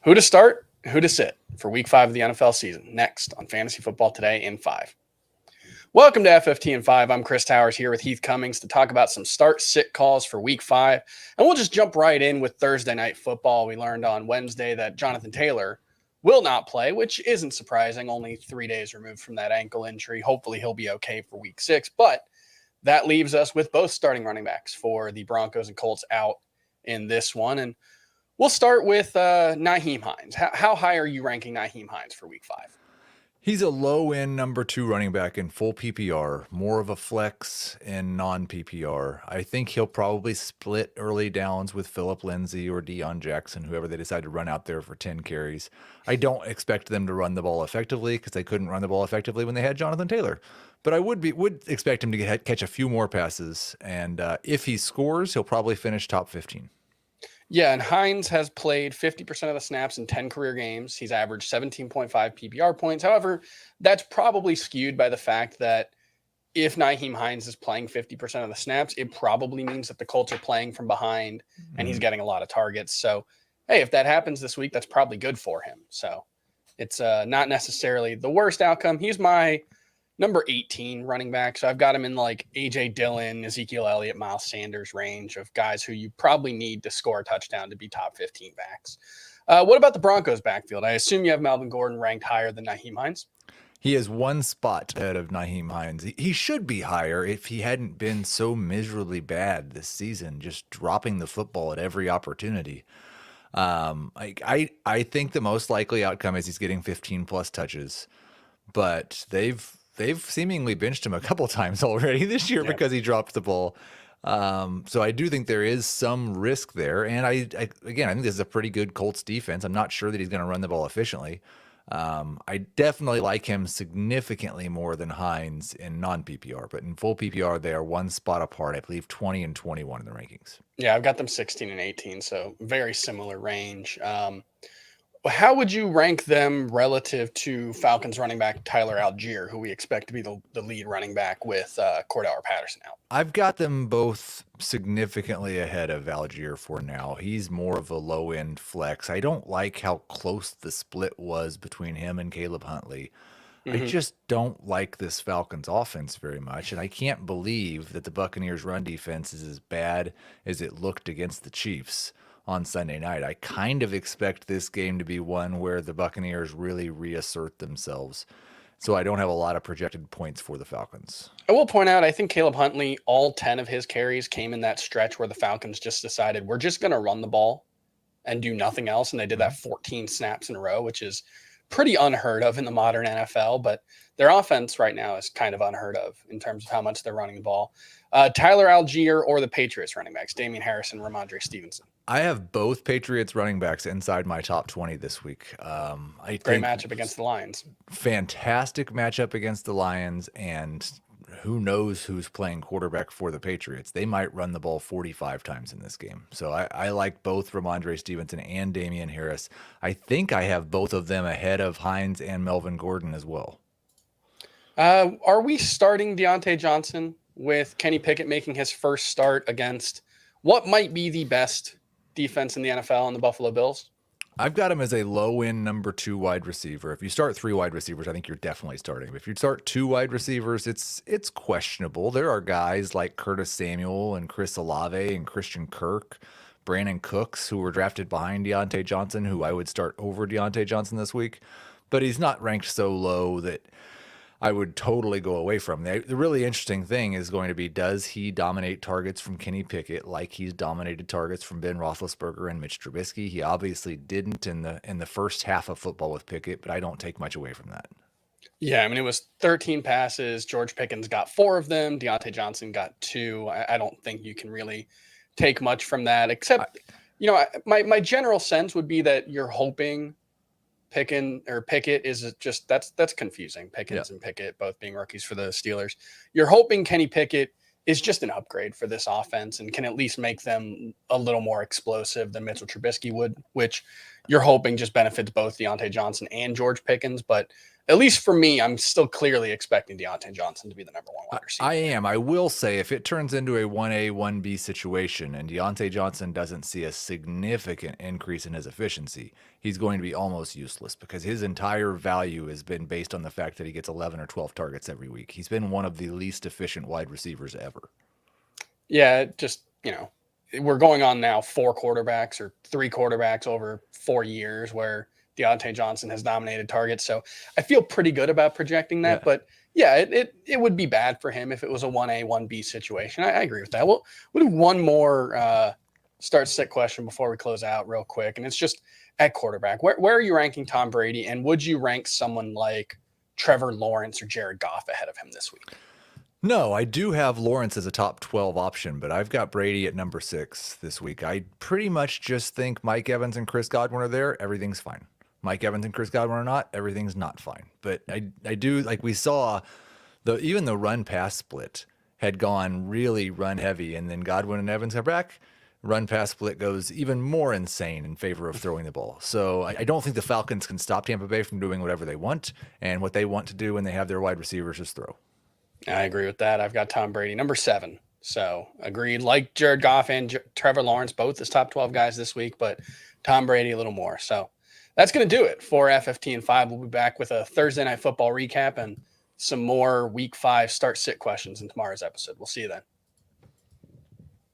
Who to start, who to sit for week 5 of the NFL season. Next on Fantasy Football Today in 5. Welcome to FFT in 5. I'm Chris Towers here with Heath Cummings to talk about some start-sit calls for week 5. And we'll just jump right in with Thursday Night Football. We learned on Wednesday that Jonathan Taylor will not play, which isn't surprising, only 3 days removed from that ankle injury. Hopefully he'll be okay for week 6. But that leaves us with both starting running backs for the Broncos and Colts out in this one. And we'll start with Nyheim Hines. How high are you ranking Nyheim Hines for week 5? He's a low-end number 2 running back in full PPR, more of a flex in non-PPR. I think he'll probably split early downs with Phillip Lindsay or Deion Jackson, whoever they decide to run out there for 10 carries. I don't expect them to run the ball effectively because they couldn't run the ball effectively when they had Jonathan Taylor. But I would expect him to catch a few more passes, and if he scores, he'll probably finish top 15. Yeah, and Hines has played 50% of the snaps in 10 career games. He's averaged 17.5 PPR points. However, that's probably skewed by the fact that if Nyheim Hines is playing 50% of the snaps, it probably means that the Colts are playing from behind and he's getting a lot of targets. So, hey, if that happens this week, that's probably good for him. So it's not necessarily the worst outcome. He's my number 18 running back. So I've got him in like A.J. Dillon, Ezekiel Elliott, Miles Sanders range of guys who you probably need to score a touchdown to be top 15 backs. What about the Broncos backfield? I assume you have Melvin Gordon ranked higher than Nyheim Hines. He is one spot ahead of Nyheim Hines. He should be higher if he hadn't been so miserably bad this season, just dropping the football at every opportunity. I think the most likely outcome is he's getting 15 plus touches, but they've seemingly benched him a couple times already this year because he dropped the ball. So I do think there is some risk there. And I think this is a pretty good Colts defense. I'm not sure that he's going to run the ball efficiently. I definitely like him significantly more than Hines in non-PPR, but in full PPR, they are one spot apart. I believe 20 and 21 in the rankings. Yeah, I've got them 16 and 18, so very similar range. How would you rank them relative to Falcons running back Tyler Algier, who we expect to be the lead running back with Cordell Patterson out? I've got them both significantly ahead of Algier for now. He's more of a low-end flex. I don't like how close the split was between him and Caleb Huntley. I just don't like this Falcons offense very much, and I can't believe that the Buccaneers' run defense is as bad as it looked against the Chiefs on Sunday night. I kind of expect this game to be one where the Buccaneers really reassert themselves. So I don't have a lot of projected points for the Falcons. I will point out, I think Caleb Huntley, all 10 of his carries came in that stretch where the Falcons just decided we're just going to run the ball and do nothing else. And they did that 14 snaps in a row, which is pretty unheard of in the modern NFL. But their offense right now is kind of unheard of in terms of how much they're running the ball. Tyler Algier or the Patriots running backs, Damian Harris and Ramondre Stevenson. I have both Patriots running backs inside my top 20 this week. Great matchup against the Lions. Fantastic matchup against the Lions, and who knows who's playing quarterback for the Patriots. They might run the ball 45 times in this game. So I like both Ramondre Stevenson and Damian Harris. I think I have both of them ahead of Hines and Melvin Gordon as well. Are we starting Deontay Johnson with Kenny Pickett making his first start against what might be the best defense in the NFL and the Buffalo Bills? I've got him as a low-end number 2 wide receiver. If you start 3 wide receivers, I think you're definitely starting. But if you start 2 wide receivers, it's questionable. There are guys like Curtis Samuel and Chris Olave and Christian Kirk, Brandon Cooks, who were drafted behind Deontay Johnson, who I would start over Deontay Johnson this week. But he's not ranked so low that I would totally go away from. The really interesting thing is going to be, does he dominate targets from Kenny Pickett like he's dominated targets from Ben Roethlisberger and Mitch Trubisky? He obviously didn't in the first half of football with Pickett, but I don't take much away from that. Yeah, I mean, it was 13 passes. George Pickens got 4 of them. Deontay Johnson got 2. I don't think you can really take much from that, except, my general sense would be that you're hoping Pickett is just that's confusing. Pickens and Pickett both being rookies for the Steelers. You're hoping Kenny Pickett is just an upgrade for this offense and can at least make them a little more explosive than Mitchell Trubisky would, which you're hoping just benefits both Deontay Johnson and George Pickens. But at least for me, I'm still clearly expecting Deontay Johnson to be the number one wide receiver. I am. I will say, if it turns into a 1A, 1B situation and Deontay Johnson doesn't see a significant increase in his efficiency, he's going to be almost useless because his entire value has been based on the fact that he gets 11 or 12 targets every week. He's been one of the least efficient wide receivers ever. Yeah, just, we're going on now 4 quarterbacks or 3 quarterbacks over 4 years where Deontay Johnson has dominated targets. So I feel pretty good about projecting that. Yeah. But yeah, it would be bad for him if it was a 1A, 1B situation. I agree with that. We'll do one more start-sit question before we close out real quick. And it's just at quarterback. Where are you ranking Tom Brady? And would you rank someone like Trevor Lawrence or Jared Goff ahead of him this week? No, I do have Lawrence as a top 12 option, but I've got Brady at number 6 this week. I pretty much just think Mike Evans and Chris Godwin are there. Everything's fine. Mike Evans and Chris Godwin are not. Everything's not fine. But I do, like we saw, even the run-pass split had gone really run-heavy, and then Godwin and Evans are back. Run-pass split goes even more insane in favor of throwing the ball. So I don't think the Falcons can stop Tampa Bay from doing whatever they want, and what they want to do when they have their wide receivers is throw. I agree with that. I've got Tom Brady, number 7. So agreed. Like Jared Goff and Trevor Lawrence, both as top 12 guys this week, but Tom Brady a little more. So that's going to do it for FFT and 5. We'll be back with a Thursday Night Football recap and some more Week 5 start-sit questions in tomorrow's episode. We'll see you then.